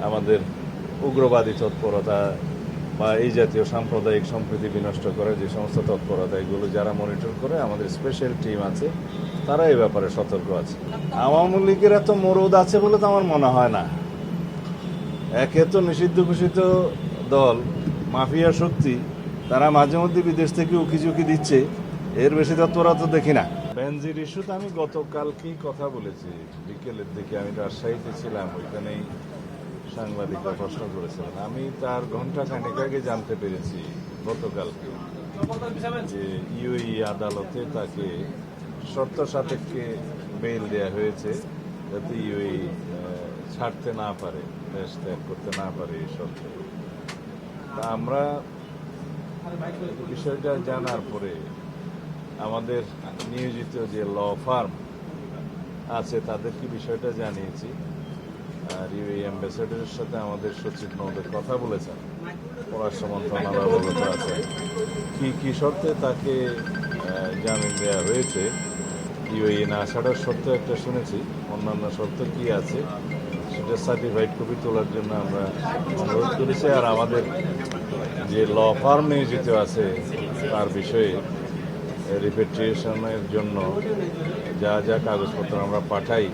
আমাদের উগ্রবাদী তৎপরতা বা এই জাতীয় সাম্প্রদায়িক সম্প্রীতি বিনষ্ট করে যে সমস্ত তৎপরতা, এগুলো যারা মনিটর করে আমাদের স্পেশাল টিম আছে, তারা এই ব্যাপারে সতর্ক আছে। আওয়ামী লীগের এত মরদ আছে বলে তো আমার মনে হয় না। একে তো নিষিদ্ধ ঘোষিত দল, মাফিয়া শক্তি, তারা মাঝে মধ্যে বিদেশ থেকে উকিঝুঁকি দিচ্ছে, এর বেশি তৎপরতা তো দেখি না। বেনজির ইস্যুতে আমি গতকালকেই কথা বলেছি, বিকেলের দিকে আমি রাজশাহীতে ছিলাম, ওইখানেই সাংবাদিকরা প্রশ্ন করেছিলেন। আমি তার ঘন্টা খানেক আগে জানতে পেরেছি গতকালকে যে ইউএই আদালতে তাকে শর্ত সাপেক্ষে বেইল দেওয়া হয়েছে, যাতে ইউএই ছাড়তে না পারে, দেশ ত্যাগ করতে না পারে এই শর্তে। তা আমরা বিষয়টা জানার পরে আমাদের নিয়োজিত যে ল ফার্ম আছে তাদেরকে বিষয়টা জানিয়েছি। আর ইউএই অ্যাম্বাসেডারের সাথে আমাদের সচিব মহোদয় কথা বলেছেন, পররাষ্ট্র মন্ত্রণালয় অবগত আছে কি কি শর্তে তাকে জামিন দেওয়া হয়েছে। ইউএই না ছাড়ার শর্ত একটা শুনেছি, অন্যান্য শর্ত কি আছে সেটা সার্টিফাইড কপি তোলার জন্য আমরা অনুরোধ করেছি। আর আমাদের যে ল ফার্ম নিয়োজিত আছে তার বিষয়ে রিপেট্রিয়েশনের জন্য যা যা কাগজপত্র আমরা পাঠাই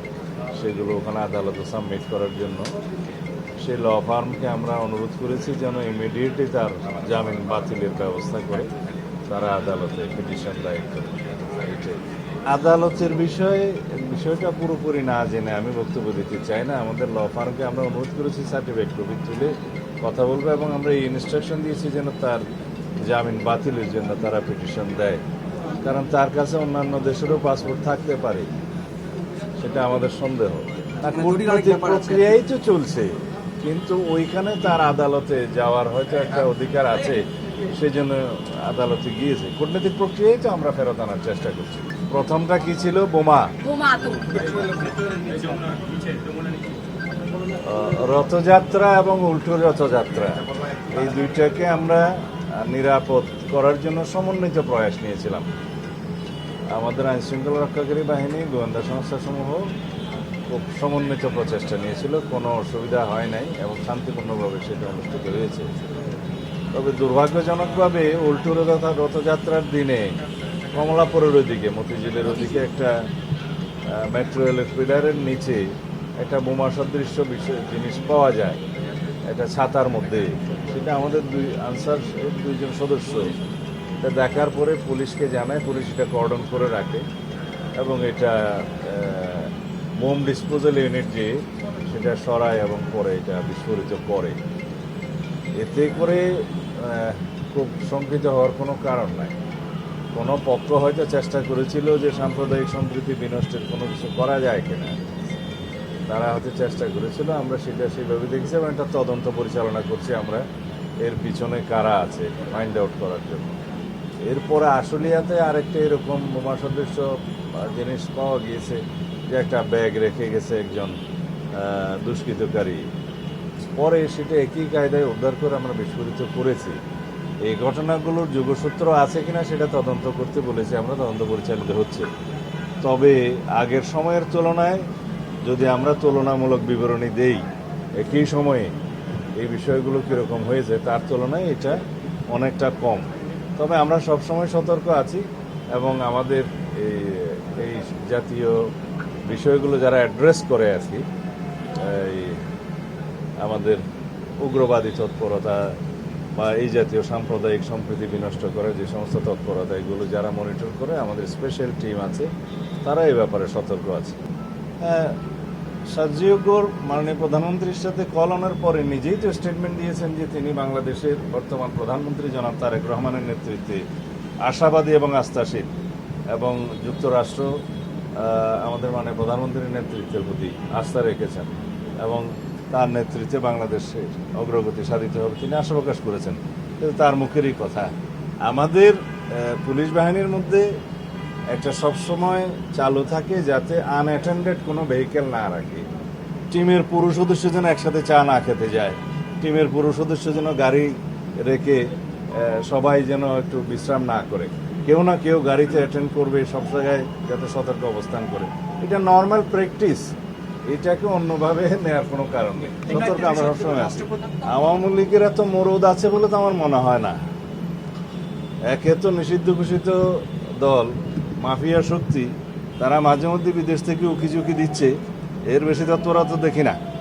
সেগুলো ওখানে আদালতে সাবমিট করার জন্য সেই ল ফার্মকে আমরা অনুরোধ করেছি যেন ইমিডিয়েটলি তার জামিন বাতিলের ব্যবস্থা করে তারা আদালতে পিটিশন দায়ের করে। আদালতের বিষয়টা পুরোপুরি না জেনে আমি বক্তব্য দিতে চাই না। আমাদের ল ফার্মকে আমরা অনুরোধ করেছি সার্টিফাইড কপি তুলে কথা বলবো, এবং আমরা এই ইনস্ট্রাকশন দিয়েছি যেন তার জামিন বাতিলের জন্য তারা পিটিশন দেয়, কারণ তার কাছে অন্যান্য দেশেরও পাসপোর্ট থাকতে পারে, সেটা আমাদের সন্দেহ। প্রক্রিয়াই তো চলছে, কিন্তু ওইখানে তার আদালতে যাওয়ার হয়তো একটা অধিকার আছে, সেই জন্য আদালতে গিয়েছে। কূটনৈতিক প্রক্রিয়ায় তো আমরা ফেরত আনার চেষ্টা করছি। প্রথমটা কি ছিল? বোমা। রথযাত্রা এবং উল্টো রথযাত্রা, এই দুইটাকে আমরা নিরাপদ করার জন্য সমন্বিত প্রয়াস নিয়েছিলাম। আমাদের আইনশৃঙ্খলা রক্ষাকারী বাহিনী, গোয়েন্দা সংস্থাসমূহ খুব সমন্বিত প্রচেষ্টা নিয়েছিল, কোনো অসুবিধা হয় নাই এবং শান্তিপূর্ণভাবে সেটা অনুষ্ঠিত হয়েছে। তবে দুর্ভাগ্যজনকভাবে উল্টো রথযাত্রার দিনে কমলাপুরের ওদিকে, মতিঝিলের ওদিকে একটা মেট্রো রেলের পিলারের নিচে একটা বোমা সদৃশ্য জিনিস পাওয়া যায়, একটা ছাতার মধ্যে। সেটা আমাদের আনসার দুইজন সদস্য এটা দেখার পরে পুলিশকে জানায়, পুলিশ এটা কর্ডন করে রাখে এবং এটা বোম ডিসপোজাল ইউনিট যে সেটা সরায় এবং পরে এটা বিস্ফোরিত করে। এতে করে খুব শঙ্কিত হওয়ার কোনো কারণ নাই। কোনো পক্ষ হয়তো চেষ্টা করেছিল যে সাম্প্রদায়িক সম্প্রীতি বিনষ্টের কোনো কিছু করা যায় কিনা, তারা হয়তো চেষ্টা করেছিল। আমরা সেটা সেইভাবে দেখেছি এবং একটা তদন্ত পরিচালনা করছি আমরা, এর পিছনে কারা আছে ফাইন্ড আউট করার জন্য। এরপরে আশুলিয়াতে আরেকটা এরকম বোমা সদৃশ্য জিনিস পাওয়া গিয়েছে, যে একটা ব্যাগ রেখে গেছে একজন দুষ্কৃতকারী, পরে সেটা একই কায়দায় উদ্ধার করে আমরা বিস্ফোরিত করেছি। এই ঘটনাগুলোর যোগসূত্র আছে কিনা সেটা তদন্ত করতে বলেছি আমরা, তদন্ত পরিচালিত হচ্ছে। তবে আগের সময়ের তুলনায় যদি আমরা তুলনামূলক বিবরণী দেই একই সময়ে এই বিষয়গুলো কীরকম হয়েছে, তার তুলনায় এটা অনেকটা কম। তবে আমরা সবসময় সতর্ক আছি এবং আমাদের এই জাতীয় বিষয়গুলো যারা অ্যাড্রেস করে আছি, এই আমাদের উগ্রবাদী তৎপরতা বা এই জাতীয় সাম্প্রদায়িক সম্প্রীতি বিনষ্ট করে যে সমস্ত তৎপরতা, এগুলো যারা মনিটর করে আমাদের স্পেশাল টিম আছে, তারা এই ব্যাপারে সতর্ক আছে। সাজিউগর মাননীয় প্রধানমন্ত্রীর সাথে কল আনার পরে নিজেই তো স্টেটমেন্ট দিয়েছেন যে তিনি বাংলাদেশের বর্তমান প্রধানমন্ত্রী জনাব তারেক রহমানের নেতৃত্বে আশাবাদী এবং আস্থাশীল, এবং যুক্তরাষ্ট্র আমাদের মাননীয় প্রধানমন্ত্রীর নেতৃত্বের প্রতি আস্থা রেখেছেন এবং তার নেতৃত্বে বাংলাদেশের অগ্রগতি সাধিত হবে তিনি আশা প্রকাশ করেছেন। কিন্তু তার মুখেরই কথা। আমাদের পুলিশ বাহিনীর মধ্যে একটা সবসময় চালু থাকে যাতে আনঅ্যাটেন্ডেড কোনো ভেহিকেল না রাখে। টিমের পুরো সদস্য যেন একসাথে চা না খেতে যায়, টিমের পুরো সদস্য যেন গাড়ি রেখে সবাই যেন একটু বিশ্রাম না করে, কেউ না কেউ গাড়িতে অ্যাটেন্ড করবে, সব জায়গায় যাতে সতর্ক অবস্থান করে। এটা নর্মাল প্র্যাকটিস, এটাকে অন্যভাবে নেওয়ার কোনো কারণ নেই। সতর্ক আমরা সবসময় আছি। আওয়ামী লীগের এত মরদ আছে বলে তো আমার মনে হয় না। একে তো নিষিদ্ধ ঘোষিত দল, মাফিয়া শক্তি, তারা মাঝে মধ্যে বিদেশ থেকে উকি ঝুঁকি দিচ্ছে, এর বেশি তৎপরতা দেখি না।